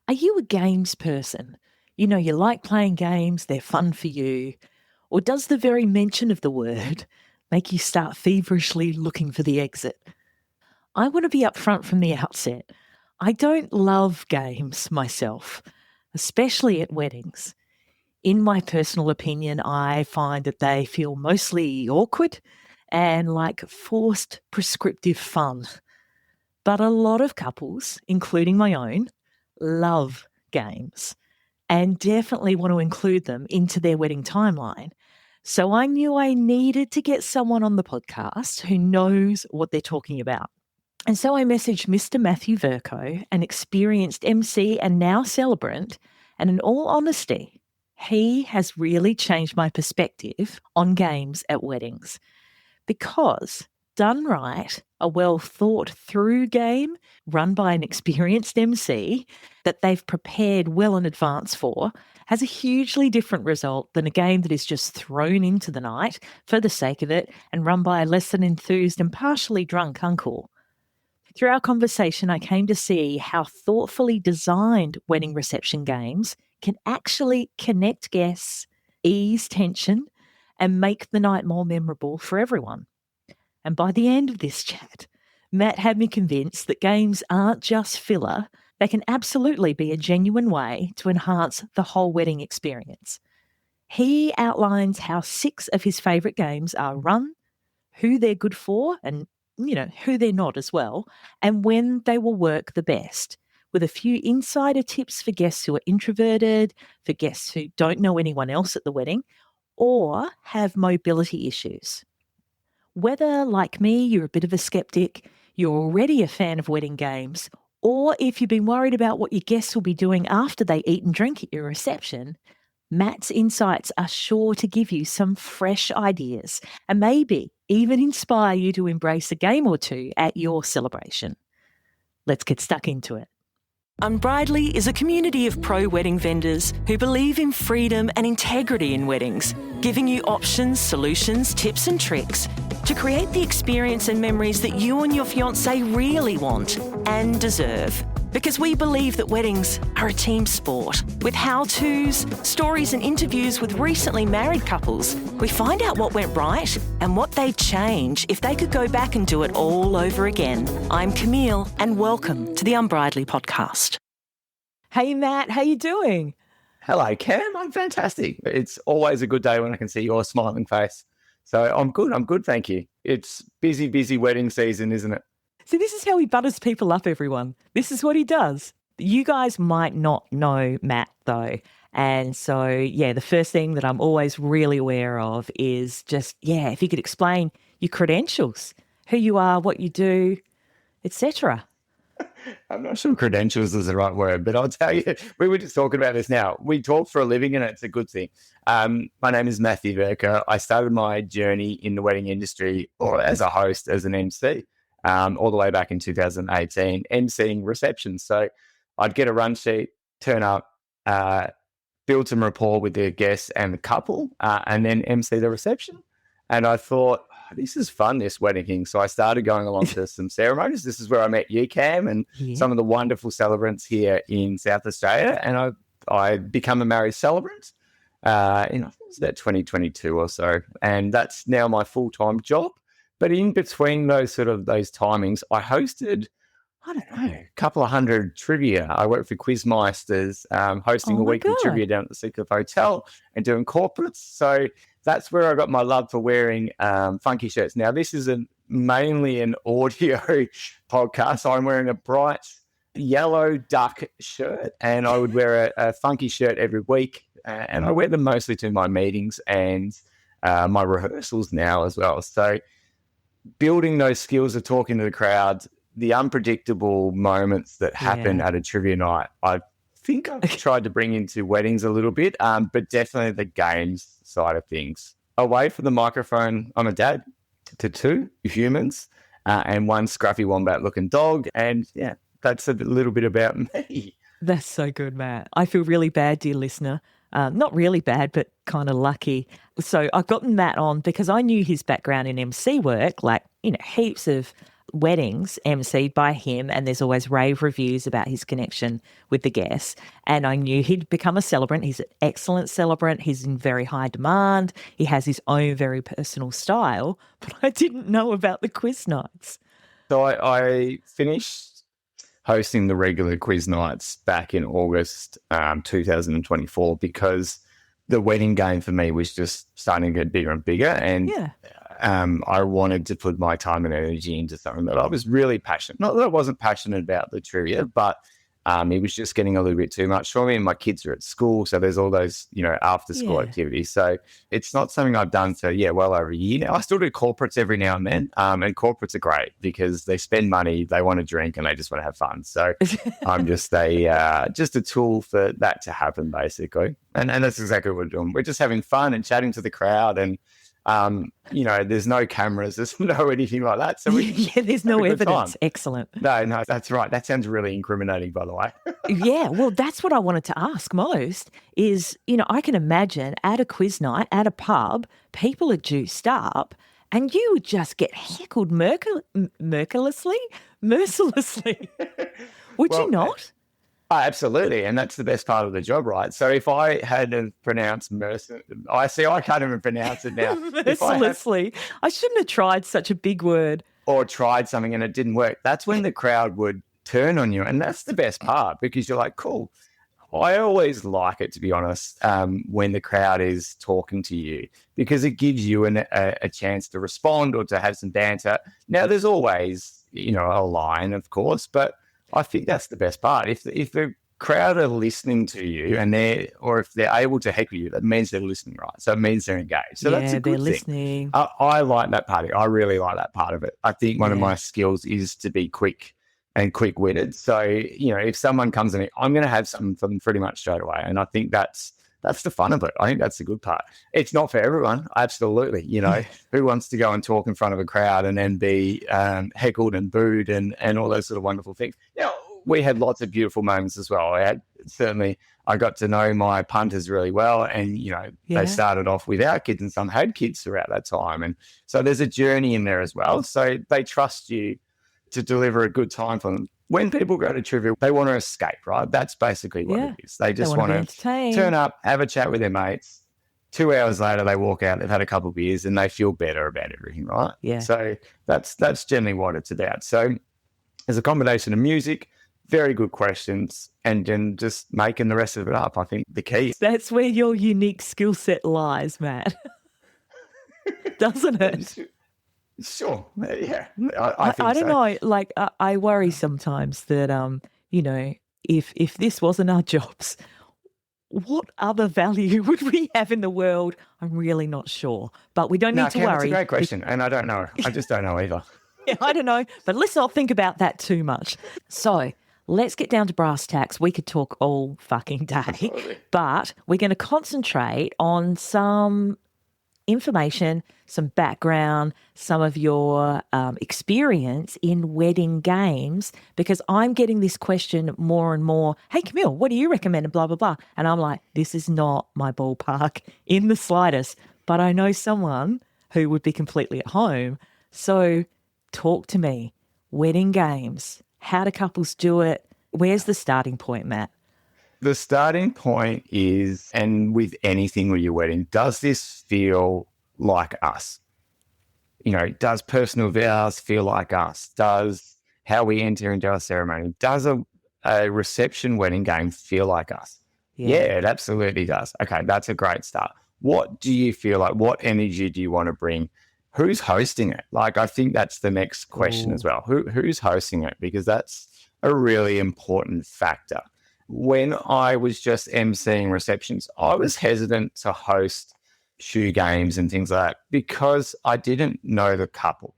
Are you a games person? You know, you like playing games, they're fun for you. Or does the very mention of the word make you start feverishly looking for the exit? I want to be upfront from the outset. I don't love games myself, especially at weddings. In my personal opinion, I find that they feel mostly awkward and like forced prescriptive fun. But a lot of couples, including my own, love games and definitely want to include them into their wedding timeline. So I knew I needed to get someone on the podcast who knows what they're talking about. And so I messaged Mr. Matthew Vercoe, an experienced MC and now celebrant, and in all honesty, he has really changed my perspective on games at weddings because done right, a well thought through game run by an experienced MC that they've prepared well in advance for has a hugely different result than a game that is just thrown into the night for the sake of it and run by a less than enthused and partially drunk uncle. Through our conversation, I came to see how thoughtfully designed wedding reception games can actually connect guests, ease tension, and make the night more memorable for everyone. And by the end of this chat, Matt had me convinced that games aren't just filler, they can absolutely be a genuine way to enhance the whole wedding experience. He outlines how 6 of his favourite games are run, who they're good for, and who they're not as well, and when they will work the best, with a few insider tips for guests who are introverted, for guests who don't know anyone else at the wedding, or have mobility issues. Whether, like me, you're a bit of a skeptic, you're already a fan of wedding games, or if you've been worried about what your guests will be doing after they eat and drink at your reception, Matt's insights are sure to give you some fresh ideas and maybe even inspire you to embrace a game or two at your celebration. Let's get stuck into it. Unbridely is a community of pro-wedding vendors who believe in freedom and integrity in weddings, giving you options, solutions, tips and tricks to create the experience and memories that you and your fiancé really want and deserve. Because we believe that weddings are a team sport. With how-tos, stories and interviews with recently married couples, we find out what went right and what they'd change if they could go back and do it all over again. I'm Camille and welcome to the Unbridely podcast. Hey Matt, how you doing? Hello Cam, I'm fantastic. It's always a good day when I can see your smiling face. So I'm good, thank you. It's busy wedding season, isn't it? So this is how he butters people up, everyone. This is what he does. You guys might not know Matt, though. And so, the first thing that I'm always really aware of is just, if you could explain your credentials, who you are, what you do, etc. I'm not sure credentials is the right word, but I'll tell you, we were just talking about this now. We talk for a living and it's a good thing. My name is Matthew Vercoe. I started my journey in the wedding industry or as a host, as an MC. All the way back in 2018, emceeing receptions. So I'd get a run sheet, turn up, build some rapport with the guests and the couple, and then MC the reception. And I thought, this is fun, this wedding thing. So I started going along to some ceremonies. This is where I met you, Cam, and some of the wonderful celebrants here in South Australia. And I become a married celebrant I think it was about 2022 or so. And that's now my full-time job. But in between those timings, I hosted, a couple of hundred trivia. I worked for Quizmeisters, hosting a weekly trivia down at the Seacliff Hotel and doing corporates. So that's where I got my love for wearing funky shirts. Now, this is mainly an audio podcast. So I'm wearing a bright yellow duck shirt and I would wear a funky shirt every week. And I wear them mostly to my meetings and my rehearsals now as well. So building those skills of talking to the crowd, the unpredictable moments that happen at a trivia night, I think I've tried to bring into weddings a little bit, but definitely the games side of things. Away from the microphone, I'm a dad to 2 humans and 1 scruffy wombat-looking dog, and that's a little bit about me. That's so good, Matt. I feel really bad, dear listener. Not really bad, but kind of lucky. So I've gotten Matt on because I knew his background in MC work, heaps of weddings emceed by him, and there's always rave reviews about his connection with the guests. And I knew he'd become a celebrant. He's an excellent celebrant. He's in very high demand. He has his own very personal style, but I didn't know about the quiz nights. So I finished hosting the regular quiz nights back in August 2024 because the wedding game for me was just starting to get bigger and bigger. And Yeah. I wanted to put my time and energy into something that I was really passionate. Not that I wasn't passionate about the trivia, but it was just getting a little bit too much for me. And my kids are at school, so there's all those, after school activities. So it's not something I've done for, well over a year now. I still do corporates every now and then. And corporates are great because they spend money, they want to drink, and they just want to have fun. So I'm just a tool for that to happen, basically. And that's exactly what we're doing. We're just having fun and chatting to the crowd, and there's no cameras, there's no anything like that. So there's no evidence. Excellent. No, that's right. That sounds really incriminating, by the way. Yeah, well, that's what I wanted to ask most is, I can imagine at a quiz night, at a pub, people are juiced up and you would just get heckled mercilessly. Would you not? Oh, absolutely. And that's the best part of the job, right? So if I had pronounced I can't even pronounce it now. Mercilessly. I shouldn't have tried such a big word. Or tried something and it didn't work. That's when the crowd would turn on you. And that's the best part because you're like, cool. I always like it, to be honest, when the crowd is talking to you because it gives you a chance to respond or to have some banter. Now, there's always, a line, of course, but I think that's the best part. If the crowd are listening to you or if they're able to heckle you, that means they're listening, right? So it means they're engaged. So that's a good thing. Listening. I like that part. I really like that part of it. I think one of my skills is to be quick and quick-witted. So, if someone comes to me, I'm going to have something for them pretty much straight away. And I think that's the fun of it. I think that's the good part. It's not for everyone. Absolutely. Who wants to go and talk in front of a crowd and then be heckled and booed and all those sort of wonderful things. We had lots of beautiful moments as well. I got to know my punters really well and, they started off without kids and some had kids throughout that time. And so there's a journey in there as well. So they trust you to deliver a good time for them. When people go to trivia, they want to escape, right? That's basically what it is. They just want to turn up, have a chat with their mates. 2 hours later, they walk out, they've had a couple of beers and they feel better about everything, right? Yeah. So that's generally what it's about. So there's a combination of music, very good questions, and then just making the rest of it up, I think, the key. That's where your unique skill set lies, Matt. Doesn't it? Sure. Yeah. I think don't know. Like, I worry sometimes that, if this wasn't our jobs, what other value would we have in the world? I'm really not sure. But we don't need to worry. That's a great question. And I don't know. I just don't know either. Yeah, I don't know. But let's not think about that too much. So let's get down to brass tacks. We could talk all fucking day. Absolutely. But we're going to concentrate on some information, some background, some of your experience in wedding games, because I'm getting this question more and more. Hey, Camille, what do you recommend? And blah, blah, blah. And I'm like, this is not my ballpark in the slightest, but I know someone who would be completely at home. So talk to me. Wedding games. How do couples do it? Where's the starting point, Matt? The starting point is, and with anything with your wedding, does this feel like us? Does personal vows feel like us? Does how we enter into our ceremony, does a reception wedding game feel like us? Yeah, it absolutely does. Okay, that's a great start. What do you feel like? What energy do you want to bring? Who's hosting it? Like, I think that's the next question as well. Who's hosting it? Because that's a really important factor. When I was just emceeing receptions, I was hesitant to host shoe games and things like that because I didn't know the couple.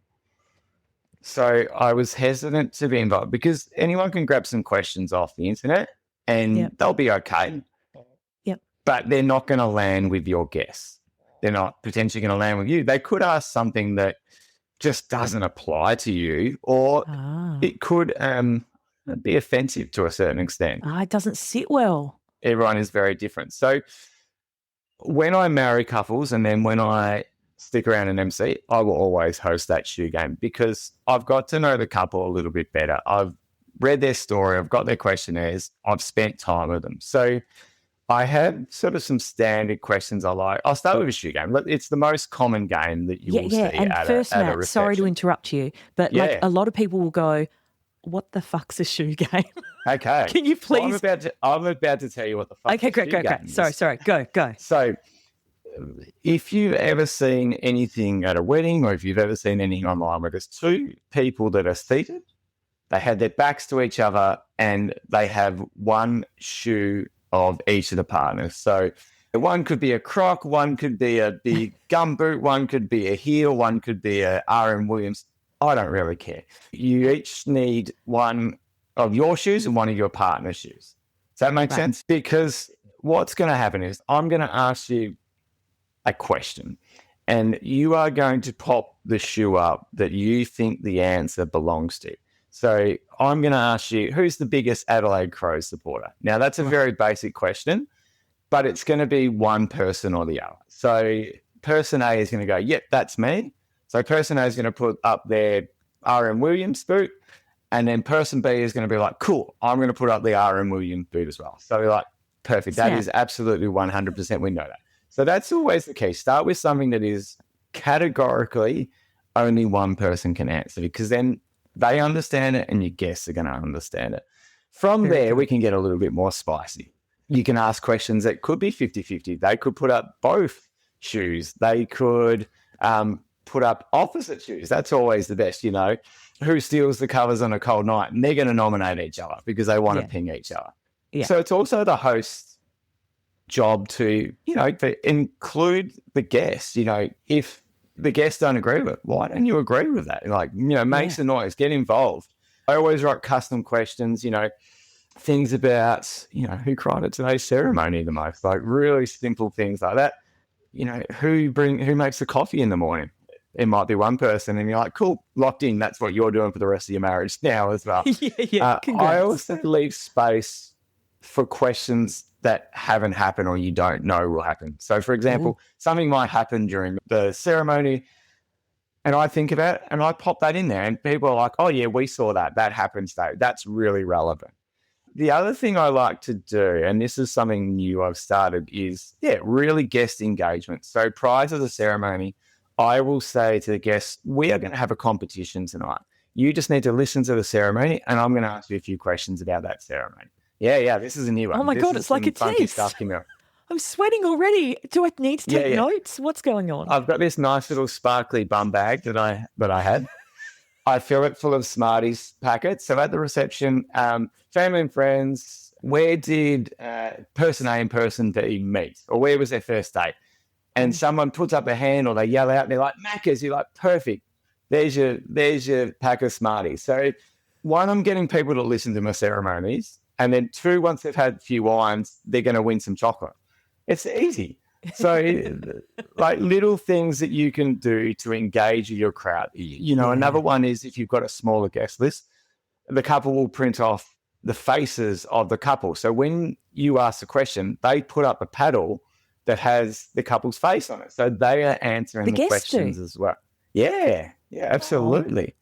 So I was hesitant to be involved because anyone can grab some questions off the internet and they'll be okay. Yep. But they're not going to land with your guests. They're not potentially going to land with you. They could ask something that just doesn't apply to you, or it could be offensive to a certain extent. It doesn't sit well. Everyone is very different. So when I marry couples and then when I stick around and MC, I will always host that shoe game because I've got to know the couple a little bit better. I've read their story. I've got their questionnaires. I've spent time with them. So I have sort of some standard questions I like. I'll start with a shoe game. It's the most common game that you will see And at first, a Matt, reception. sorry to interrupt you, but like a lot of people will go, what the fuck's a shoe game? Okay. Can you please? Well, I'm about to tell you what the fuck Okay, great. Sorry. Go. So if you've ever seen anything at a wedding or if you've ever seen anything online where there's two people that are seated, they have their backs to each other and they have one shoe of each of the partners. So one could be a Croc, one could be a big gumboot, one could be a heel, one could be a R.M. Williams. I don't really care. You each need one of your shoes and one of your partner's shoes. Does that make sense? Because what's going to happen is I'm going to ask you a question and you are going to pop the shoe up that you think the answer belongs to. So I'm going to ask you, who's the biggest Adelaide Crows supporter? Now, that's a very basic question, but it's going to be one person or the other. So person A is going to go, yep, that's me. So person A is going to put up their R.M. Williams boot, and then person B is going to be like, cool, I'm going to put up the R.M. Williams boot as well. So we're like, perfect. That is absolutely 100%. We know that. So that's always the key. Start with something that is categorically only one person can answer because then they understand it and your guests are going to understand it. From there, we can get a little bit more spicy. You can ask questions that could be 50-50. They could put up both shoes. They could put up opposite shoes. That's always the best, who steals the covers on a cold night? And they're going to nominate each other because they want to ping each other. Yeah. So it's also the host's job to, to include the guests. If the guests don't agree with it, why don't you agree with that? Make some noise, get involved. I always write custom questions, things about, who cried at today's ceremony the most, like really simple things like that. Who makes the coffee in the morning? It might be one person and you're like, cool, locked in. That's what you're doing for the rest of your marriage now as well. I also leave space for questions that haven't happened or you don't know will happen. So, for example, something might happen during the ceremony and I think about it and I pop that in there and people are like, oh, yeah, we saw that. That happened today. That's really relevant. The other thing I like to do, and this is something new I've started, is, really guest engagement. So prior to the ceremony, I will say to the guests, we are going to have a competition tonight. You just need to listen to the ceremony and I'm going to ask you a few questions about that ceremony. Yeah, this is a new one. Oh my God, it's like a test. I'm sweating already. Do I need to take notes? What's going on? I've got this nice little sparkly bum bag that I had. I fill it full of Smarties packets. So at the reception, family and friends, where did person A and person B meet? Or where was their first date? And someone puts up a hand or they yell out and they're like, Macca's, you're like, perfect. There's your pack of Smarties. So one, I'm getting people to listen to my ceremonies. And then two, once they've had a few wines, they're going to win some chocolate. It's easy. So like little things that you can do to engage your crowd. Another one is if you've got a smaller guest list, the couple will print off the faces of the couple. So when you ask the question, they put up a paddle that has the couple's face on it. So they are answering the questions as well. Yeah, absolutely.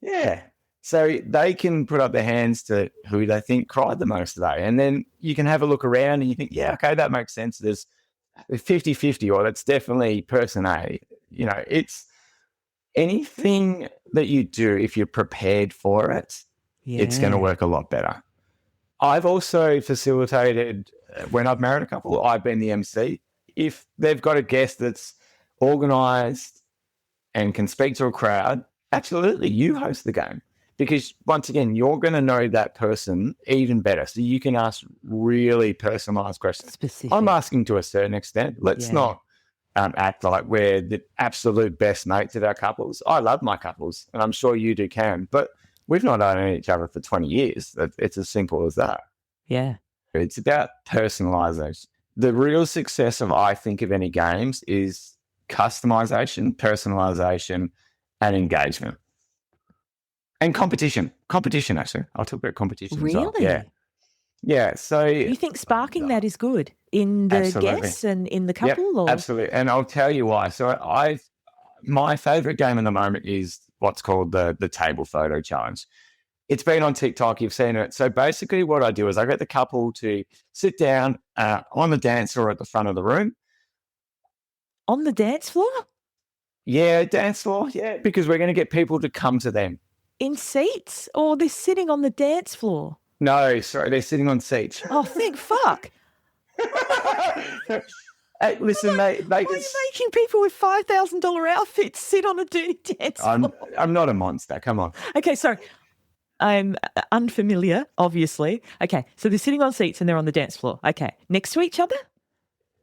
Yeah. So they can put up their hands to who they think cried the most today. And then you can have a look around and you think, okay, that makes sense. There's 50-50 or that's definitely person A. It's anything that you do, if you're prepared for it, it's going to work a lot better. I've also facilitated, when I've married a couple, I've been the MC. If they've got a guest that's organised and can speak to a crowd, absolutely, you host the game. Because once again, you're going to know that person even better. So you can ask really personalised questions. Specific. I'm asking to a certain extent. Let's not act like we're the absolute best mates of our couples. I love my couples, and I'm sure you do, Karen. But we've not known each other for 20 years. It's as simple as that. Yeah. It's about personalisation. The real success I think, of any games is customisation, personalisation, and engagement. And competition, actually. I'll talk about competition. Really? As well. Yeah. So you think sparking that is good in the guests and in the couple? Yep, or? Absolutely. And I'll tell you why. So I've My favorite game at the moment is what's called the table photo challenge. It's been on TikTok. You've seen it. So basically what I do is I get the couple to sit down on the dance floor at the front of the room. On the dance floor? Yeah, dance floor. Yeah, because we're going to get people to come to them. In seats? Or they're sitting on the dance floor? No, sorry, they're sitting on seats. Oh, thank fuck. Hey, listen, Why are you making people with $5,000 outfits sit on a dirty dance floor? I'm not a monster. Come on. Okay, sorry. I'm unfamiliar, obviously. Okay, so they're sitting on seats and they're on the dance floor. Okay, next to each other?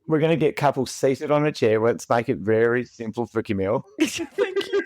We're going to get couples seated on a chair. Let's make it very simple for Camille. Thank you.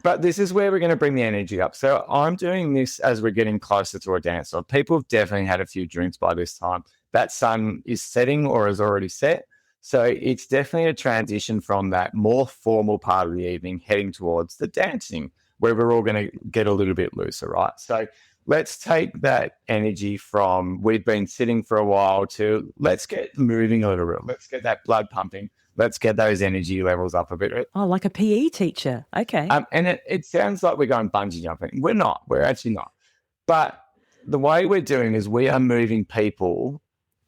But this is where we're going to bring the energy up. So I'm doing this as we're getting closer to a dance. So people have definitely had a few drinks by this time. That sun is setting or is already set. So it's definitely a transition from that more formal part of the evening heading towards the dancing, where we're all going to get a little bit looser, right? So let's take that energy from we've been sitting for a while to let's get moving a little bit. Let's get that blood pumping. Let's get those energy levels up a bit. Oh, like a PE teacher. Okay. And it sounds like we're going bungee jumping. We're not. We're actually not. But the way we're doing is we are moving people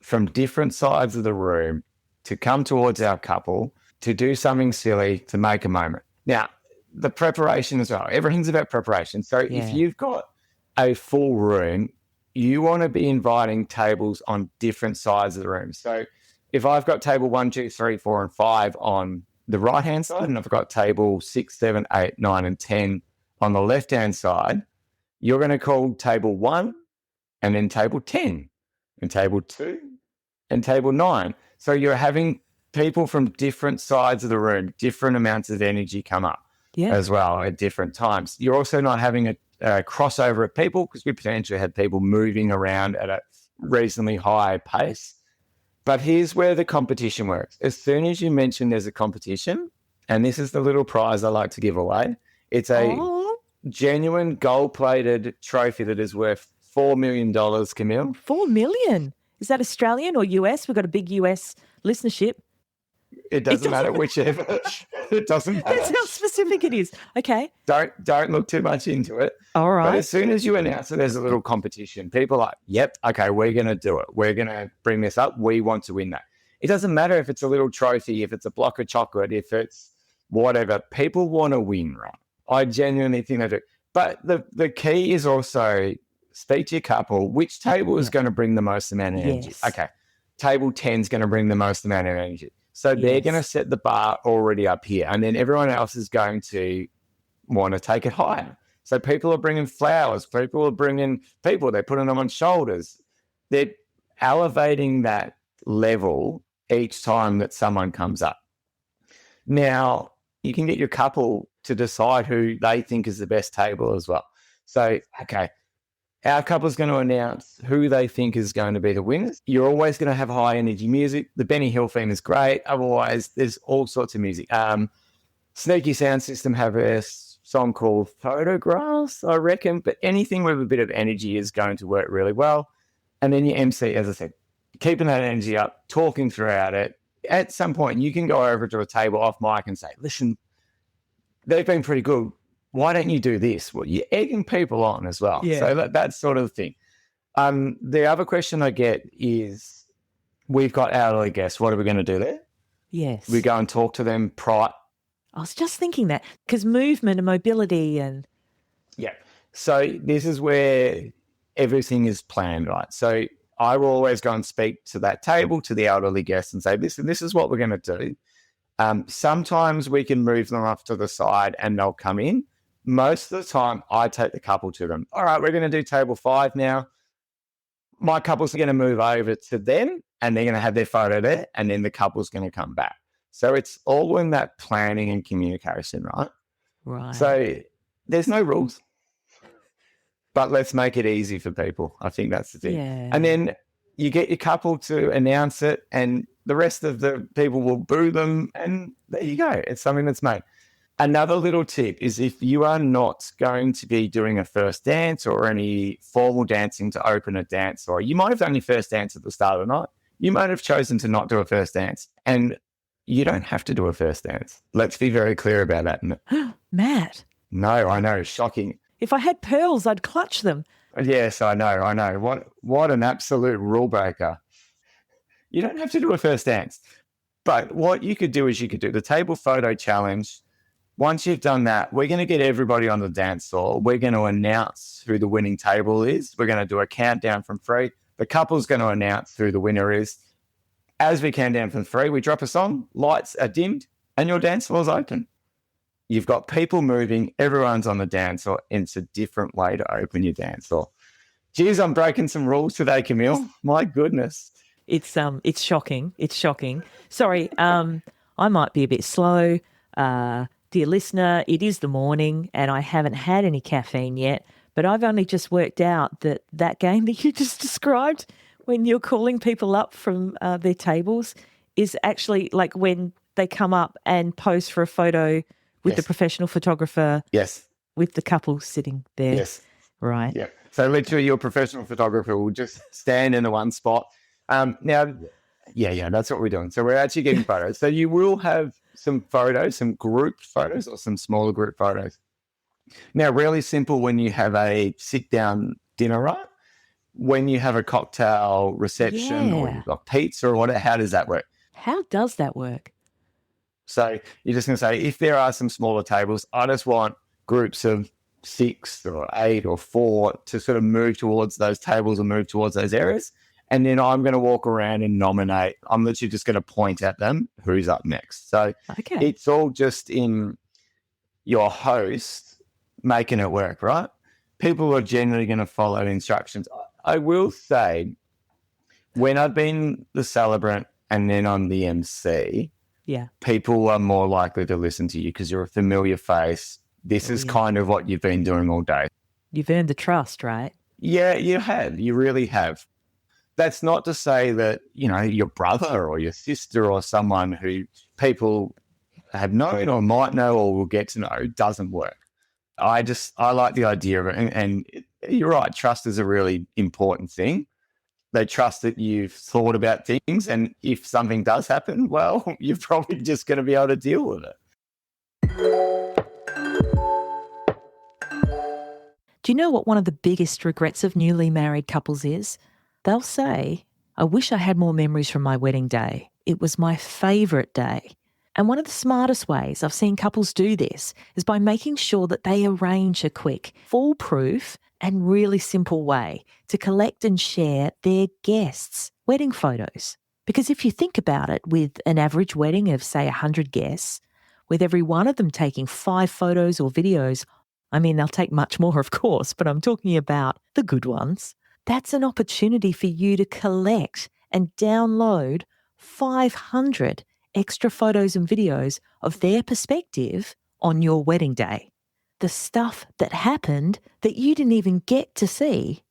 from different sides of the room to come towards our couple, to do something silly, to make a moment. Now, the preparation as well. Everything's about preparation. So if you've got a full room, you want to be inviting tables on different sides of the room. So if I've got table 1, 2, 3, 4, and 5 on the right-hand side, and I've got table 6, 7, 8, 9, and 10 on the left-hand side, you're going to call table 1 and then table 10 and table 2 and table 9. So you're having people from different sides of the room, different amounts of energy come up as well at different times. You're also not having a crossover of people because we potentially had people moving around at a reasonably high pace. But here's where the competition works. As soon as you mention there's a competition, and this is the little prize I like to give away, it's a genuine gold-plated trophy that is worth $4 million, Camille. $4 million? Is that Australian or US? We've got a big US listenership. It doesn't matter whichever. It doesn't matter. That's how specific it is. Okay. Don't look too much into it. All right. But as soon as you announce that there's a little competition, people are like, yep, okay, we're going to do it. We're going to bring this up. We want to win that. It doesn't matter if it's a little trophy, if it's a block of chocolate, if it's whatever. People want to win, right? I genuinely think they do. But the key is also speak to your couple. Which table is going to bring the most amount of energy? Yes. Okay. Table 10 is going to bring the most amount of energy. So they're going to set the bar already up here. And then everyone else is going to want to take it higher. So people are bringing flowers. People are bringing people. They're putting them on shoulders. They're elevating that level each time that someone comes up. Now, you can get your couple to decide who they think is the best table as well. So, okay, our couple's going to announce who they think is going to be the winners. You're always going to have high energy music. The Benny Hill theme is great. Otherwise, there's all sorts of music. Sneaky Sound System have a song called Photographs, I reckon. But anything with a bit of energy is going to work really well. And then your MC, as I said, keeping that energy up, talking throughout it. At some point, you can go over to a table off mic and say, listen, they've been pretty good. Why don't you do this? Well, you're egging people on as well. Yeah. So that's sort of the thing. The other question I get is, we've got elderly guests. What are we going to do there? Yes. We go and talk to them prior. I was just thinking that because movement and mobility and... Yeah. So this is where everything is planned, right? So I will always go and speak to that table, to the elderly guests and say, listen, this is what we're going to do. Sometimes we can move them off to the side and they'll come in. Most of the time, I take the couple to them. All right, we're going to do table 5 now. My couple's going to move over to them and they're going to have their photo there, and then the couple's going to come back. So it's all in that planning and communication, right? Right. So there's no rules, but let's make it easy for people. I think that's the thing. Yeah. And then you get your couple to announce it and the rest of the people will boo them, and there you go. It's something that's made. Another little tip is if you are not going to be doing a first dance or any formal dancing to open a dance, or you might have done your first dance at the start of the night, you might have chosen to not do a first dance. And You don't have to do a first dance. Let's be very clear about that. Matt, No, I know, shocking. if I had pearls, I'd clutch them. Yes, I know. What an absolute rule breaker. You don't have to do a first dance. But what you could do is you could do the table photo challenge. Once you've done that, we're going to get everybody on the dance floor. We're going to announce who the winning table is. We're going to do a countdown from 3. The couple's going to announce who the winner is. As we count down from 3, we drop a song, lights are dimmed, and your dance floor's open. You've got people moving, everyone's on the dance floor, and it's a different way to open your dance floor. Geez, I'm breaking some rules today, Camille. My goodness. It's shocking. It's shocking. Sorry, I might be a bit slow. Dear listener, it is the morning and I haven't had any caffeine yet, but I've only just worked out that game that you just described when you're calling people up from their tables is actually like when they come up and pose for a photo with the professional photographer. Yes. With the couple sitting there. Yes. Right. Yeah. So literally your professional photographer will just stand in the one spot. Now, that's what we're doing. So we're actually getting photos. So you will have some photos, some group photos or some smaller group photos. Now, really simple when you have a sit-down dinner, right? When you have a cocktail reception or you've got pizza or whatever, how does that work? How does that work? So you're just going to say, if there are some smaller tables, I just want groups of 6 or 8 or 4 to sort of move towards those tables or move towards those areas. And then I'm going to walk around and nominate. I'm literally just going to point at them who's up next. So It's all just in your host making it work, right? People are generally going to follow instructions. I will say, when I've been the celebrant and then I'm the MC, people are more likely to listen to you because you're a familiar face. This is kind of what you've been doing all day. You've earned the trust, right? Yeah, you have. You really have. That's not to say that, your brother or your sister or someone who people have known or might know or will get to know doesn't work. I like the idea of it. And you're right, trust is a really important thing. They trust that you've thought about things. And if something does happen, well, you're probably just going to be able to deal with it. Do you know what one of the biggest regrets of newly married couples is? They'll say, I wish I had more memories from my wedding day. It was my favourite day. And one of the smartest ways I've seen couples do this is by making sure that they arrange a quick, foolproof and really simple way to collect and share their guests' wedding photos. Because if you think about it, with an average wedding of, say, 100 guests, with every one of them taking 5 photos or videos, I mean, they'll take much more, of course, but I'm talking about the good ones. That's an opportunity for you to collect and download 500 extra photos and videos of their perspective on your wedding day. The stuff that happened that you didn't even get to see.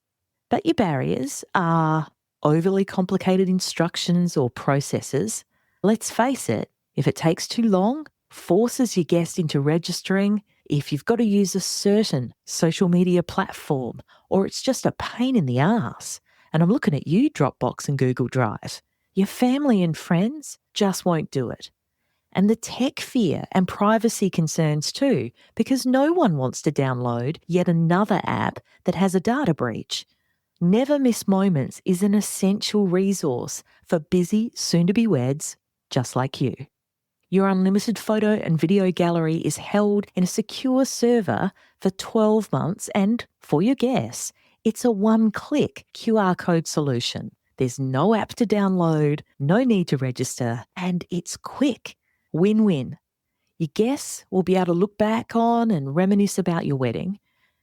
But your barriers are overly complicated instructions or processes. Let's face it, if it takes too long, forces your guest into registering, if you've got to use a certain social media platform, or it's just a pain in the ass, and I'm looking at you, Dropbox and Google Drive, your family and friends just won't do it. And the tech fear and privacy concerns too, because no one wants to download yet another app that has a data breach. Never Miss Moments is an essential resource for busy, soon-to-be-weds just like you. Your unlimited photo and video gallery is held in a secure server for 12 months, and for your guests, it's a one-click QR code solution. There's no app to download, no need to register, and it's quick. Win-win. Your guests will be able to look back on and reminisce about your wedding,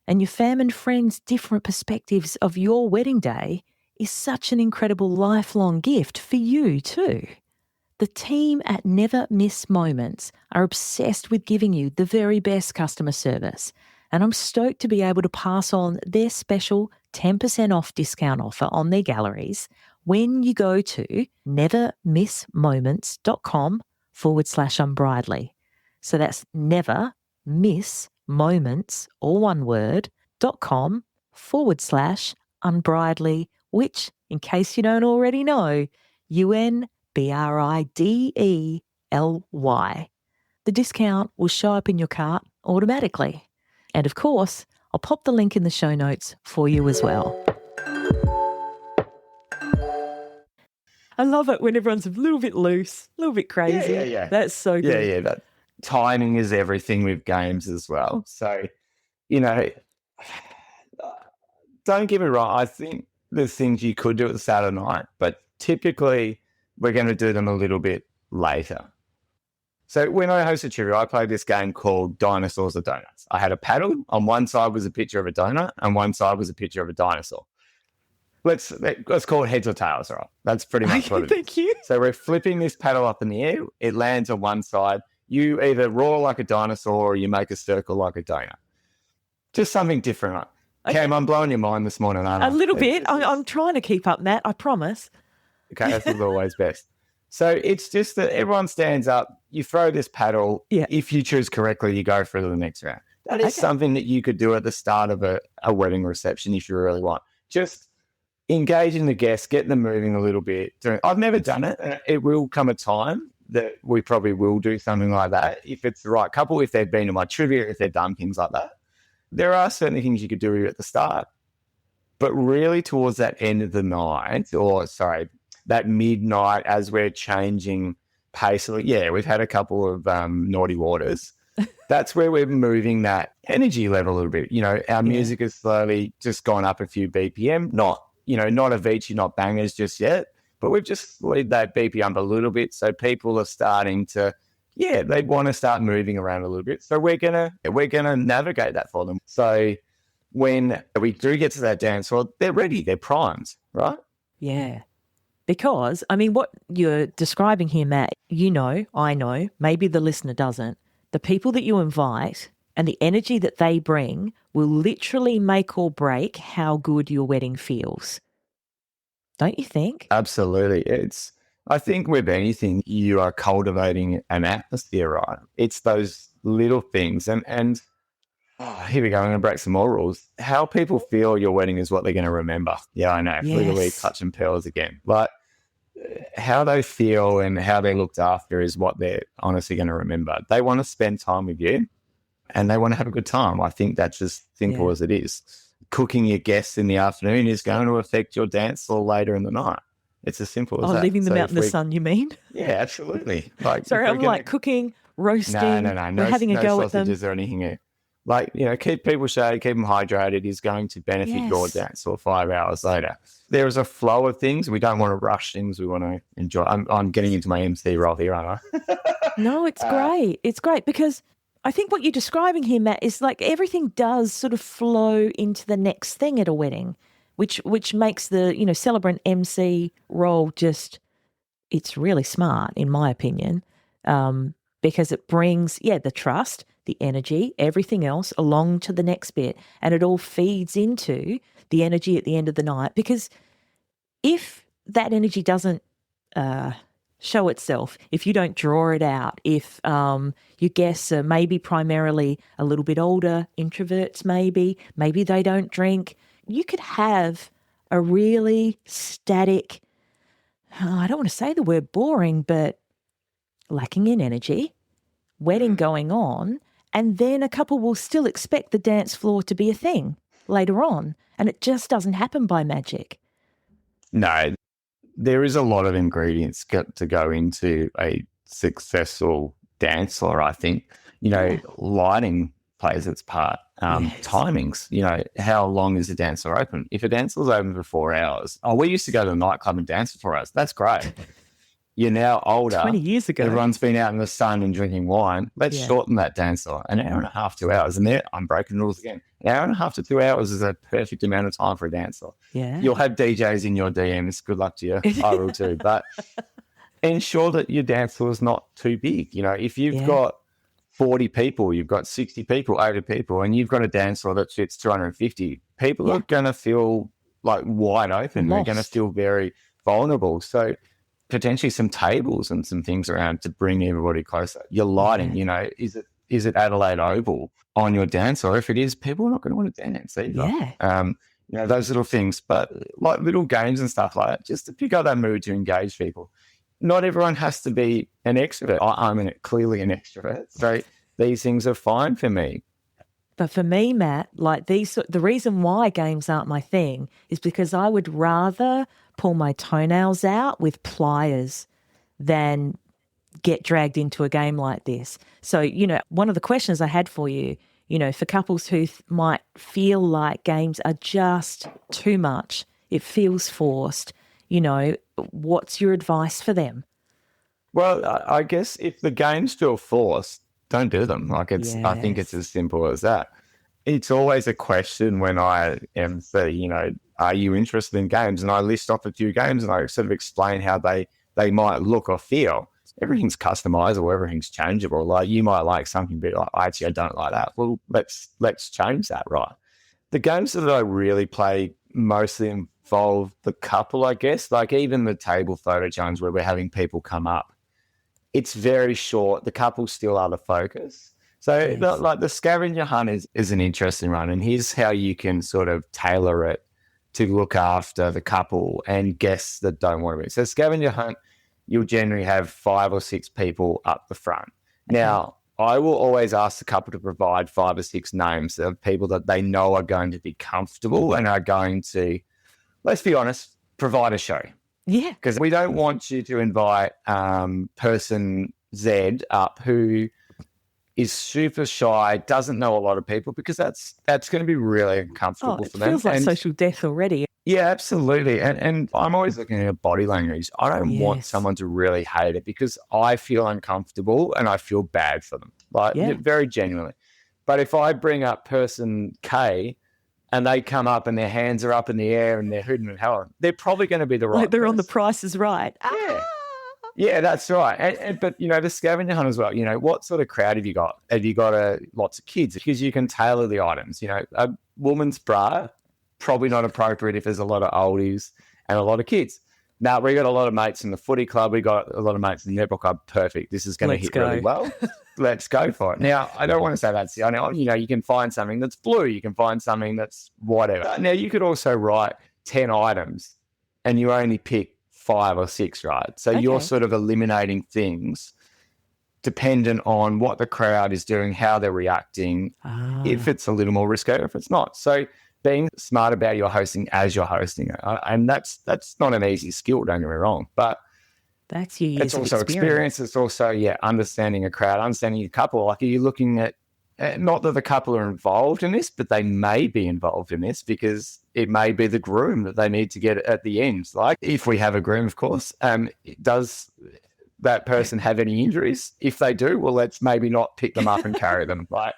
and your fam and friends' different perspectives of your wedding day is such an incredible lifelong gift for you too. The team at Never Miss Moments are obsessed with giving you the very best customer service, and I'm stoked to be able to pass on their special 10% off discount offer on their galleries when you go to nevermissmoments.com/unbridely. So that's nevermissmoments, all one word, .com/unbridely, which, in case you don't already know, UNBRIDELY. The discount will show up in your cart automatically. And of course, I'll pop the link in the show notes for you as well. I love it when everyone's a little bit loose, a little bit crazy. Yeah. That's so good. Yeah. That timing is everything with games as well. So, don't get me wrong. I think there's things you could do at the start of the night, but typically we're going to do them a little bit later. So when I hosted trivia, I played this game called Dinosaurs or Donuts. I had a paddle. On one side was a picture of a donut, and one side was a picture of a dinosaur. Let's call it heads or tails, all right? That's pretty much what it is. Thank you. So we're flipping this paddle up in the air. It lands on one side. You either roar like a dinosaur or you make a circle like a donut. Just something different. Right? Okay. Cam, I'm blowing your mind this morning, aren't I? A little bit. I'm trying to keep up, Matt. I promise. Okay, that's always best. So it's just that everyone stands up, you throw this paddle. Yeah. If you choose correctly, you go through to the next round. That is something that you could do at the start of a wedding reception if you really want. Just engaging the guests, get them moving a little bit. I've never done it. It will come a time that we probably will do something like that if it's the right couple, if they've been to my trivia, if they've done things like that. There are certainly things you could do at the start. But really towards that end of the night, that midnight as we're changing pace, we've had a couple of naughty waters. That's where we're moving that energy level a little bit. Our music has slowly just gone up a few BPM, not Avicii, not bangers just yet, but we've just slid that BPM a little bit. So people are starting to, they want to start moving around a little bit. So we're gonna navigate that for them. So when we do get to that dance floor, they're ready, they're primed, right? Yeah. Because, what you're describing here, Matt, I know, maybe the listener doesn't. The people that you invite and the energy that they bring will literally make or break how good your wedding feels. Don't you think? Absolutely. I think with anything, you are cultivating an atmosphere, right? It's those little things. And here we go. I'm going to break some more rules. How people feel your wedding is what they're going to remember. Yeah, I know. Yes. Literally clutching pearls again. But how they feel and how they're looked after is what they're honestly going to remember. They want to spend time with you and they want to have a good time. I think that's as simple as it is. Cooking your guests in the afternoon is going to affect your dance floor later in the night. It's as simple as that. Leaving them out in the sun, you mean? Yeah, absolutely. Sorry, I'm cooking, roasting. No. We're having a go at them. No sausages or anything here. Keep people shade, keep them hydrated is going to benefit your dance for 5 hours later. There is a flow of things. We don't want to rush things. We want to enjoy. I'm getting into my MC role here, aren't I? No, it's great. It's great because I think what you're describing here, Matt, is everything does sort of flow into the next thing at a wedding, which makes the, celebrant MC role it's really smart, in my opinion, because it brings, the trust, the energy, everything else along to the next bit. And it all feeds into the energy at the end of the night. Because if that energy doesn't show itself, if you don't draw it out, if your guests are maybe primarily a little bit older, introverts maybe they don't drink, you could have a really static, I don't want to say the word boring, but lacking in energy, wedding going on, and then a couple will still expect the dance floor to be a thing later on, and it just doesn't happen by magic. No, there is a lot of ingredients to go into a successful dance floor, I think. Lighting plays its part. Timings, how long is the dance floor open? If a dance floor's open for 4 hours, we used to go to the nightclub and dance for 4 hours. That's great. You're now older. 20 years ago. Everyone's been out in the sun and drinking wine. Let's shorten that dance floor. An hour and a half, 2 hours. And I'm breaking rules again. An hour and a half to 2 hours is a perfect amount of time for a dance floor. Yeah. You'll have DJs in your DMs. Good luck to you. I will too. But ensure that your dance floor is not too big. If you've got 40 people, you've got 60 people, 80 people, and you've got a dance floor that fits 250, people are going to feel wide open. They're going to feel very vulnerable. So potentially some tables and some things around to bring everybody closer. Your lighting, is it Adelaide Oval on your dance? Or if it is, people are not going to want to dance either. Those little things, but little games and stuff like that, just to pick up that mood to engage people. not everyone has to be an extrovert. I'm clearly an extrovert, so these things are fine for me. But for me, Matt, like the reason why games aren't my thing is because I would rather pull my toenails out with pliers than get dragged into a game like this. So, one of the questions I had for you, for couples who might feel like games are just too much, it feels forced, what's your advice for them? Well, I guess if the games feel forced, don't do them. Like I think it's Yes. as simple as that. It's always a question when I am say, are you interested in games? And I list off a few games and I sort of explain how they might look or feel. Everything's customizable, everything's changeable. Like you might like something, but like, actually I don't like that. Well, let's change that, right? The games that I really play mostly involve the couple, I guess. Like even the table photo challenge where we're having people come up. It's very short. The couple still are the focus. So Yes. like the scavenger hunt is an interesting one. And here's how you can sort of tailor it to look after the couple and guests that don't want to be. So scavenger hunt, you'll generally have 5 or 6 people up the front. Okay. Now, I will always ask the couple to provide 5 or 6 names of people that they know are going to be comfortable and are going to, let's be honest, provide a show. Yeah. Because we don't want you to invite person Z up who is super shy, doesn't know a lot of people, because that's going to be really uncomfortable for them. It feels like social death already. Yeah, absolutely. And I'm always looking at body language. I don't want Yes. someone to really hate it because I feel uncomfortable and I feel bad for them, like very genuinely. But if I bring up person K and they come up and their hands are up in the air and they're hooting and hollering, they're probably going to be the right Like they're on The person. Price is Right. Yeah. Yeah, that's right. But, the scavenger hunt as well, what sort of crowd have you got? Have you got lots of kids? Because you can tailor the items. A woman's bra, probably not appropriate if there's a lot of oldies and a lot of kids. Now, we got a lot of mates in the footy club. We got a lot of mates in the netball club. Perfect. This is going to hit really well. Let's go for it. Now, I don't want to say that's the only, you can find something that's blue. You can find something that's whatever. Now, you could also write 10 items and you only pick 5 or 6, right? So you're sort of eliminating things dependent on what the crowd is doing, how they're reacting, if it's a little more risky or if it's not. So being smart about your hosting as you're hosting it. And that's not an easy skill, don't get me wrong, but that's your years it's also experience. It's also, understanding a crowd, understanding a couple. Like, are you looking at, not that the couple are involved in this, but they may be involved in this because it may be the groom that they need to get at the end. Like if we have a groom, of course, does that person have any injuries? If they do, well, let's maybe not pick them up and carry them. Like,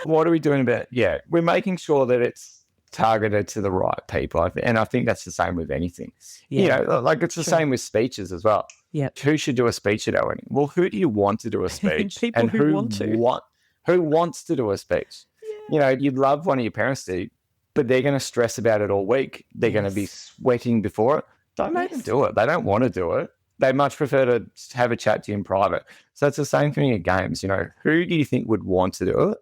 what are we doing about? Yeah, we're making sure that it's targeted to the right people. And I think that's the same with anything. Yeah. Like it's the same with speeches as well. Yeah. Who should do a speech at our wedding? Well, who do you want to do a speech? People who want to. Who wants to do a speech? Yeah. You'd love one of your parents to, but they're going to stress about it all week. They're going to be sweating before it. Don't make them do it. They don't want to do it. They much prefer to have a chat to you in private. So it's the same thing at games. Who do you think would want to do it?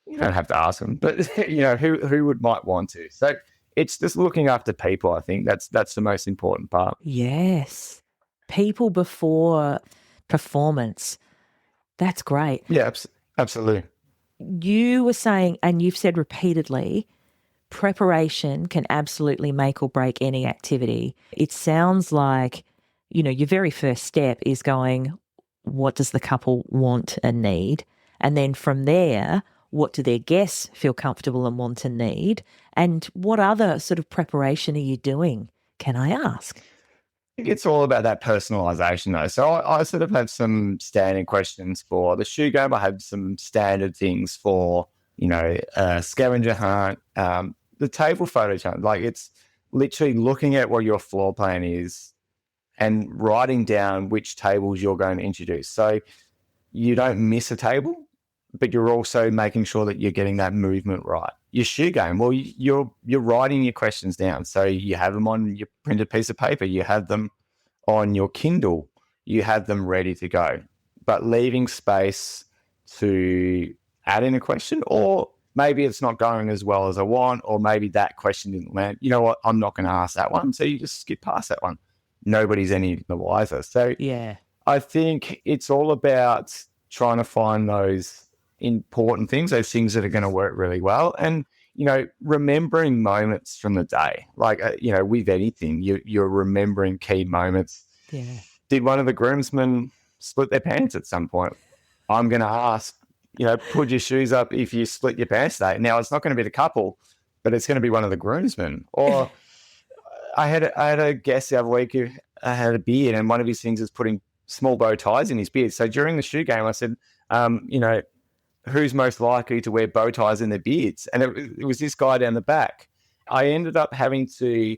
You don't have to ask them, but who might want to. So it's just looking after people. I think that's the most important part. Yes, people before performance. That's great. Yeah, absolutely. You were saying, and you've said repeatedly, preparation can absolutely make or break any activity. It sounds like, your very first step is going, what does the couple want and need? And then from there, what do their guests feel comfortable and want and need? And what other sort of preparation are you doing, can I ask? I think it's all about that personalisation though. So I sort of have some standard questions for the shoe game. I have some standard things for, scavenger hunt, the table photo challenge. Like it's literally looking at what your floor plan is and writing down which tables you're going to introduce. So you don't miss a table, but you're also making sure that you're getting that movement right. Your shoe game, well, you're writing your questions down. So you have them on your printed piece of paper, you have them on your Kindle, you have them ready to go, but leaving space to add in a question, or maybe it's not going as well as I want, or maybe that question didn't land. You know what? I'm not going to ask that one. So you just skip past that one. nobody's any the wiser. So Yeah. I think it's all about trying to find those important things, those things that are going to work really well. And, remembering moments from the day, like, with anything, you're remembering key moments. Yeah. Did one of the groomsmen split their pants at some point? I'm going to ask, put your shoes up if you split your pants today. Now, it's not going to be the couple, but it's going to be one of the groomsmen. Or I had a guest the other week who had a beard, and one of his things is putting small bow ties in his beard. So during the shoe game, I said, who's most likely to wear bow ties in their beards? And it was this guy down the back. I ended up having to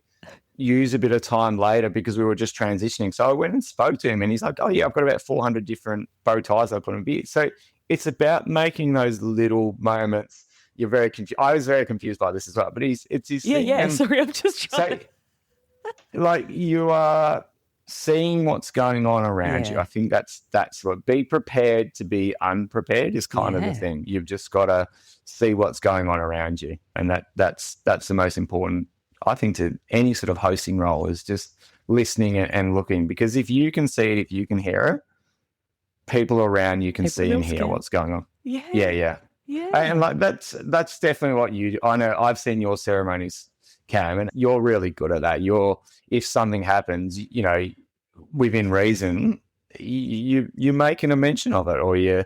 use a bit of time later because we were just transitioning. So I went and spoke to him, and he's like, oh, yeah, I've got about 400 different bow ties I put in beard. So it's about making those little moments. You're very confused. I was very confused by this as well, but it's his thing. Yeah. And Sorry, I'm just trying. like, you are seeing what's going on around you. I think that's what, be prepared to be unprepared is kind of the thing. You've just got to see what's going on around you. And that's the most important, I think, to any sort of hosting role, is just listening and looking, because if you can see it, if you can hear it, people around you can see and hear what's going on. Yeah. And like, that's definitely what you do. I know I've seen your ceremonies, Cam, and you're really good at that. If something happens, within reason, you're making a mention of it, or you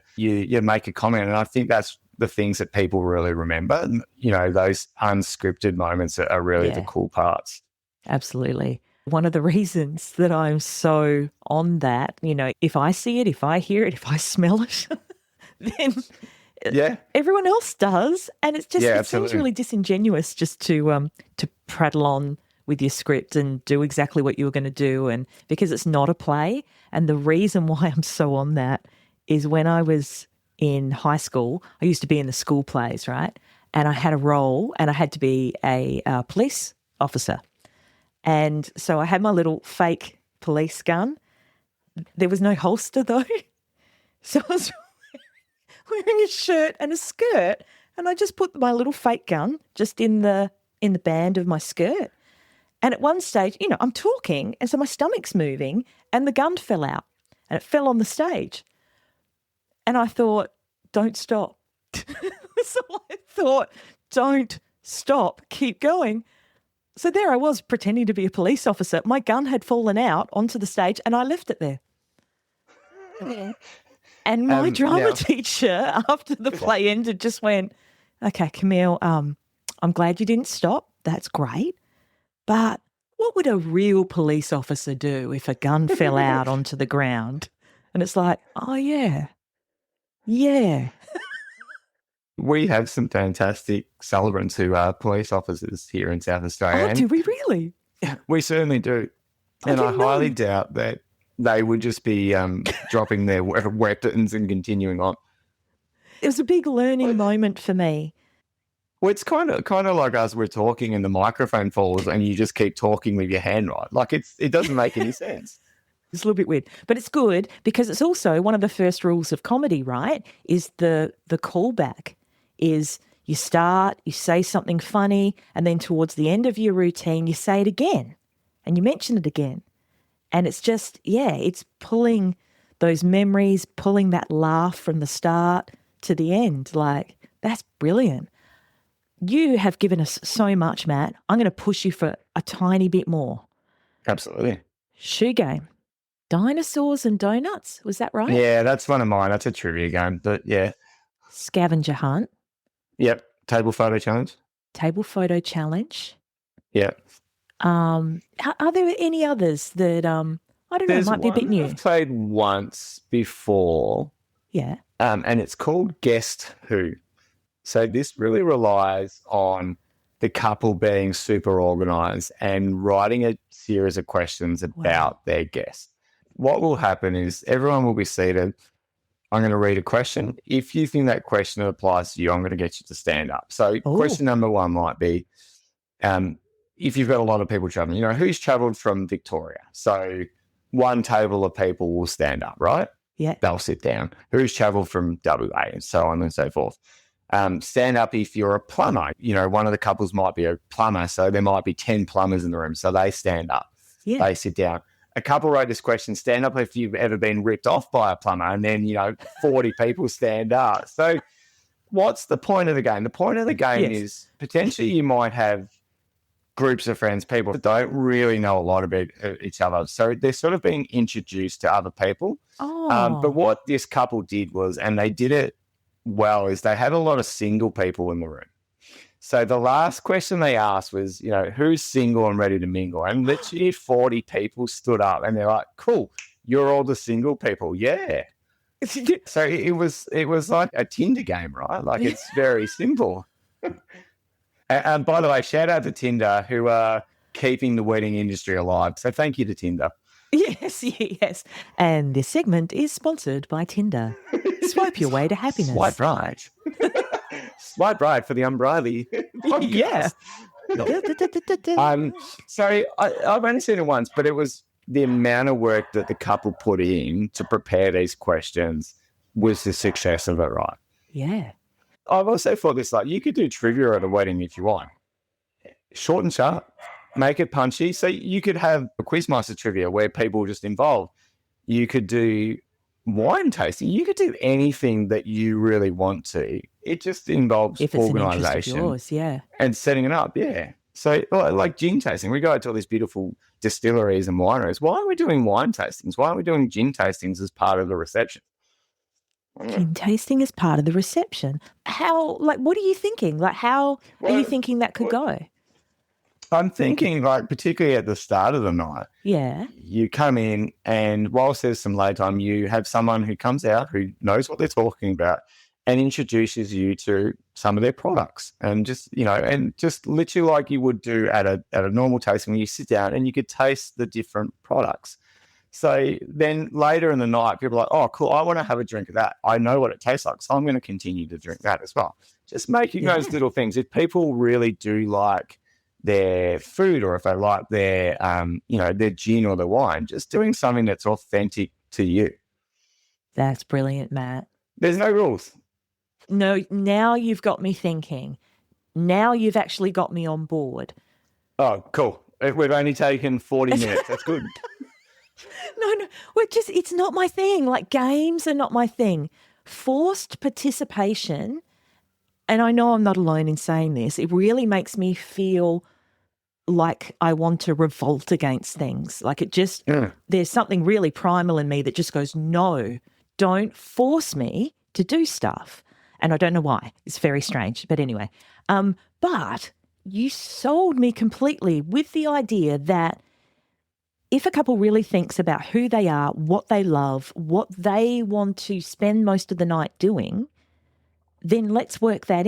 make a comment. And I think that's the things that people really remember. Those unscripted moments are really the cool parts. Absolutely. One of the reasons that I'm so on that, if I see it, if I hear it, if I smell it, then everyone else does. And it's just, it seems really disingenuous just to prattle on with your script and do exactly what you were going to do, and because it's not a play. And the reason why I'm so on that is when I was in high school, I used to be in the school plays, right? And I had a role, and I had to be a police officer. And so I had my little fake police gun. There was no holster though. So I was wearing a shirt and a skirt, and I just put my little fake gun just in the band of my skirt. And at one stage, I'm talking, and so my stomach's moving, and the gun fell out, and it fell on the stage. And I thought, don't stop. So I thought, don't stop, keep going. So there I was, pretending to be a police officer. My gun had fallen out onto the stage, and I left it there. And my drama teacher, after the play ended, just went, okay, Camille, I'm glad you didn't stop. That's great. But what would a real police officer do if a gun fell out onto the ground? And it's like, oh, yeah. We have some fantastic celebrants who are police officers here in South Australia. Oh, do we really? We certainly do. And I highly doubt that they would just be dropping their weapons and continuing on. It was a big learning moment for me. Well, it's kind of like us. We're talking and the microphone falls, and you just keep talking with your hand right. Like it doesn't make any sense. It's a little bit weird, but it's good because it's also one of the first rules of comedy, right? Is the callback. Is you start, you say something funny, and then towards the end of your routine, you say it again, and you mention it again, and it's just it's pulling those memories, pulling that laugh from the start to the end. Like, that's brilliant. You have given us so much, Matt. I'm going to push you for a tiny bit more. Absolutely. Shoe game. Dinosaurs and donuts. Was that right? Yeah, that's one of mine. That's a trivia game. But yeah. Scavenger hunt. Yep. Table photo challenge. Table photo challenge. Yeah. Are there any others that I don't know, might be a bit new? I've played once before. Yeah. And it's called Guess Who. So this really relies on the couple being super organised and writing a series of questions about their guest. What will happen is everyone will be seated. I'm going to read a question. If you think that question applies to you, I'm going to get you to stand up. So question number one might be, if you've got a lot of people travelling, who's travelled from Victoria? So one table of people will stand up, right? Yeah. They'll sit down. Who's travelled from WA, and so on and so forth. Stand up if you're a plumber. One of the couples might be a plumber, so there might be 10 plumbers in the room, so they stand up. Yeah. They sit down. a couple wrote this question, stand up if you've ever been ripped off by a plumber. And then, 40 people stand up. So what's the point of the game? The point of the game is potentially you might have groups of friends, people that don't really know a lot about each other. So they're sort of being introduced to other people. But what this couple did was, and they did it well, is they had a lot of single people in the room. So the last question they asked was, who's single and ready to mingle? And literally 40 people stood up and they're like, cool, you're all the single people. Yeah. So it was like a Tinder game, right? Like it's very simple. And by the way, shout out to Tinder, who are keeping the wedding industry alive. So thank you to Tinder. Yes. And this segment is sponsored by Tinder. Swipe your way to happiness. Swipe right. Swipe right for the Unbridely podcast. So I've only seen it once, but it was the amount of work that the couple put in to prepare these questions was the success of it, right? Yeah. I've also thought this, like, you could do trivia at a wedding if you want. Short and sharp, make it punchy. So you could have a Quizmaster trivia where people just involved. You could do wine tasting. You could do anything that you really want to. It just involves organisation and setting it up, So like gin tasting, we go to all these beautiful distilleries and wineries. Why are we doing wine tastings? Why are we doing gin tastings as part of the reception? Gin tasting as part of the reception. What are you thinking? How are you thinking that could go? I'm thinking, particularly at the start of the night. Yeah. You come in, and whilst there's some lay time, you have someone who comes out who knows what they're talking about and introduces you to some of their products. And just literally like you would do at a normal tasting, when you sit down and you could taste the different products. So then later in the night, people are like, oh, cool, I want to have a drink of that. I know what it tastes like, so I'm going to continue to drink that as well. Just making those little things. If people really do like their food, or if they like their, their gin or their wine, just doing something that's authentic to you. That's brilliant, Matt. There's no rules. No, now you've got me thinking. Now you've actually got me on board. Oh, cool. We've only taken 40 minutes. That's good. No, it's not my thing. Like, games are not my thing. Forced participation, and I know I'm not alone in saying this, it really makes me feel like I want to revolt against things. Like there's something really primal in me that just goes, no, don't force me to do stuff. And I don't know why. It's very strange. But anyway, but you sold me completely with the idea that if a couple really thinks about who they are, what they love, what they want to spend most of the night doing, then let's work that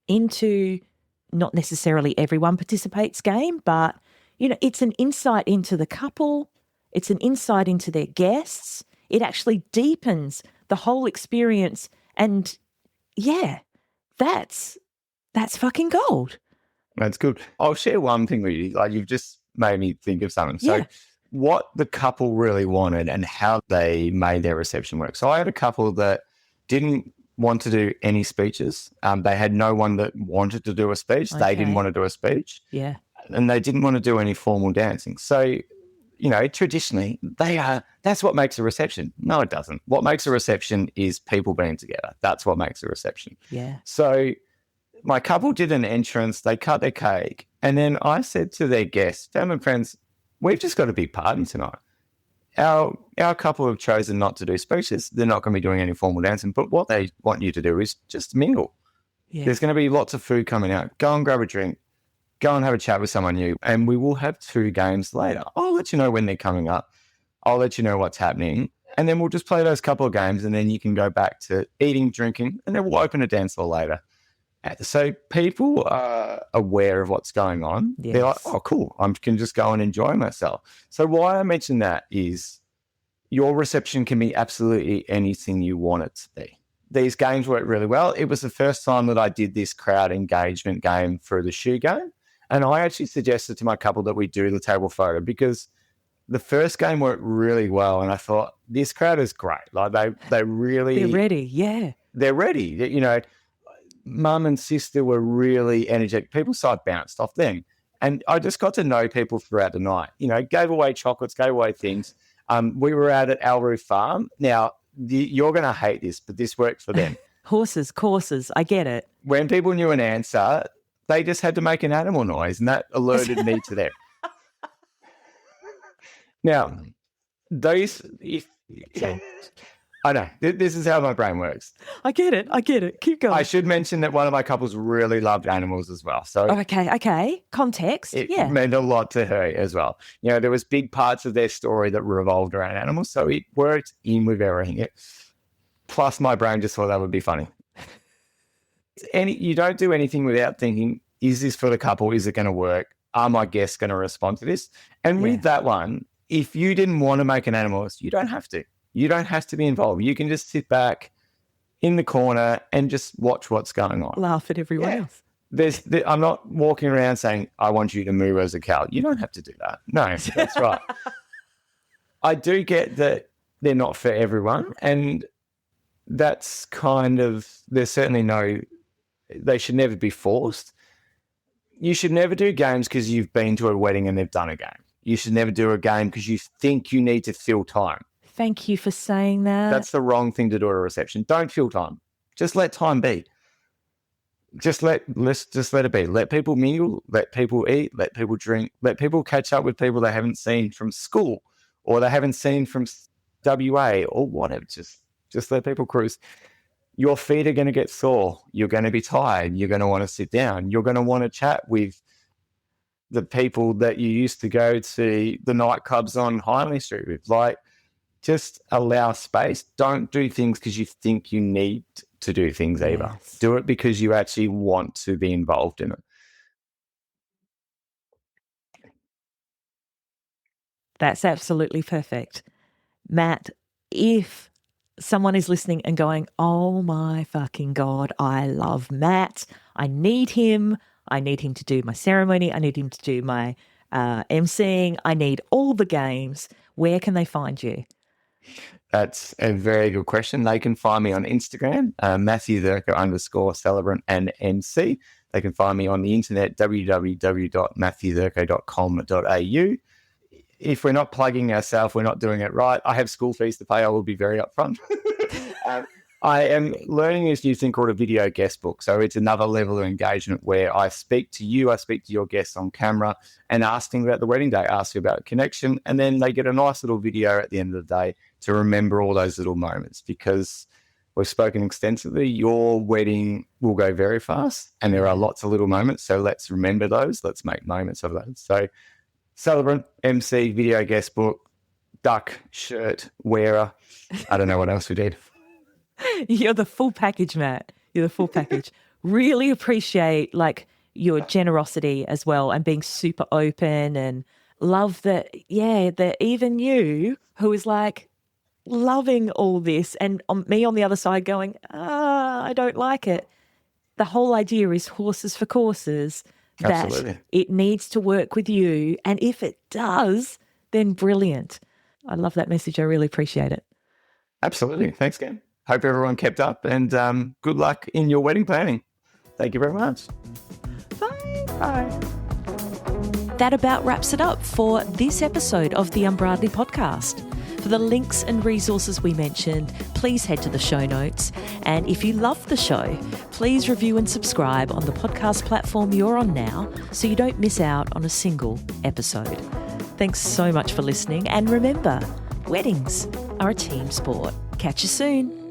into not necessarily everyone participates game, but, it's an insight into the couple. It's an insight into their guests. It actually deepens the whole experience. And that's fucking gold. That's good. I'll share one thing with you. Like, you've just made me think of something. So what the couple really wanted and how they made their reception work. So I had a couple that didn't want to do any speeches. They had no one that wanted to do a speech. Okay. They didn't want to do a speech. Yeah. And they didn't want to do any formal dancing. So, traditionally that's what makes a reception. No, it doesn't. What makes a reception is people being together. That's what makes a reception. Yeah. So my couple did an entrance, they cut their cake, and then I said to their guests, family and friends, we've just got a big party tonight. Our couple have chosen not to do speeches. They're not going to be doing any formal dancing, but what they want you to do is just mingle. Yeah. There's going to be lots of food coming out. Go and grab a drink. Go and have a chat with someone new, and we will have 2 games later. I'll let you know when they're coming up. I'll let you know what's happening, and then we'll just play those couple of games, and then you can go back to eating, drinking, and then we'll open a dance floor later. So people are aware of what's going on. Yes. They're like, oh, cool, I can just go and enjoy myself. So why I mention that is your reception can be absolutely anything you want it to be. These games work really well. It was the first time that I did this crowd engagement game for the shoe game. And I actually suggested to my couple that we do the table photo because the first game worked really well. And I thought, this crowd is great. Like they really... They're ready, yeah. They're ready. Mum and sister were really energetic. People side bounced off them. And I just got to know people throughout the night. Gave away chocolates, gave away things. We were out at Alroo Farm. Now, you're going to hate this, but this worked for them. Horses, courses, I get it. When people knew an answer, they just had to make an animal noise, and that alerted me to them. Now, I know, this is how my brain works. I get it. Keep going. I should mention that one of my couples really loved animals as well. So okay. Context, it yeah. meant a lot to her as well. There was big parts of their story that revolved around animals, so it worked in with everything. Plus, my brain just thought that would be funny. You don't do anything without thinking, is this for the couple? Is it going to work? Are my guests going to respond to this? And with that one, if you didn't want to make an animal, you don't have to. You don't have to be involved. You can just sit back in the corner and just watch what's going on. Laugh at everyone else. I'm not walking around saying, I want you to moo as a cow. You don't have to do that. No, that's right. I do get that they're not for everyone. And that's there's certainly they should never be forced. You should never do games because you've been to a wedding and they've done a game. You should never do a game because you think you need to fill time. Thank you for saying that. That's the wrong thing to do at a reception. Don't fill time. Just let time be. Let's just let it be. Let people mingle, let people eat, let people drink, let people catch up with people they haven't seen from school or they haven't seen from WA or whatever. Just let people cruise. Your feet are going to get sore. You're going to be tired. You're going to want to sit down. You're going to want to chat with the people that you used to go to the nightclubs on Hindley Street with. Just allow space. Don't do things because you think you need to do things either. Yes. Do it because you actually want to be involved in it. That's absolutely perfect. Matt, if someone is listening and going, oh my fucking God, I love Matt. I need him. I need him to do my ceremony. I need him to do my emceeing. I need all the games. Where can they find you? That's a very good question. They can find me on Instagram, Matthew Vercoe _celebrant and MC. They can find me on the internet, www.matthewvercoe.com.au. If we're not plugging ourselves, we're not doing it right. I have school fees to pay. I will be very upfront. I am learning this new thing called a video guest book. So it's another level of engagement where I speak to you, I speak to your guests on camera and ask them about the wedding day, ask you about connection, and then they get a nice little video at the end of the day to remember all those little moments because we've spoken extensively. Your wedding will go very fast and there are lots of little moments. So let's remember those. Let's make moments of those. So celebrant, MC, video guest book, duck, shirt, wearer. I don't know what else we did. You're the full package, Matt. You're the full package. Really appreciate your generosity as well and being super open and love that even you who is loving all this and me on the other side going, I don't like it. The whole idea is horses for courses. Absolutely. That it needs to work with you. And if it does, then brilliant. I love that message. I really appreciate it. Absolutely. Thanks, Cam. Hope everyone kept up and good luck in your wedding planning. Thank you very much. Bye. Bye. That about wraps it up for this episode of the Unbridely podcast. For the links and resources we mentioned, please head to the show notes. And if you love the show, please review and subscribe on the podcast platform you're on now so you don't miss out on a single episode. Thanks so much for listening. And remember, weddings are a team sport. Catch you soon.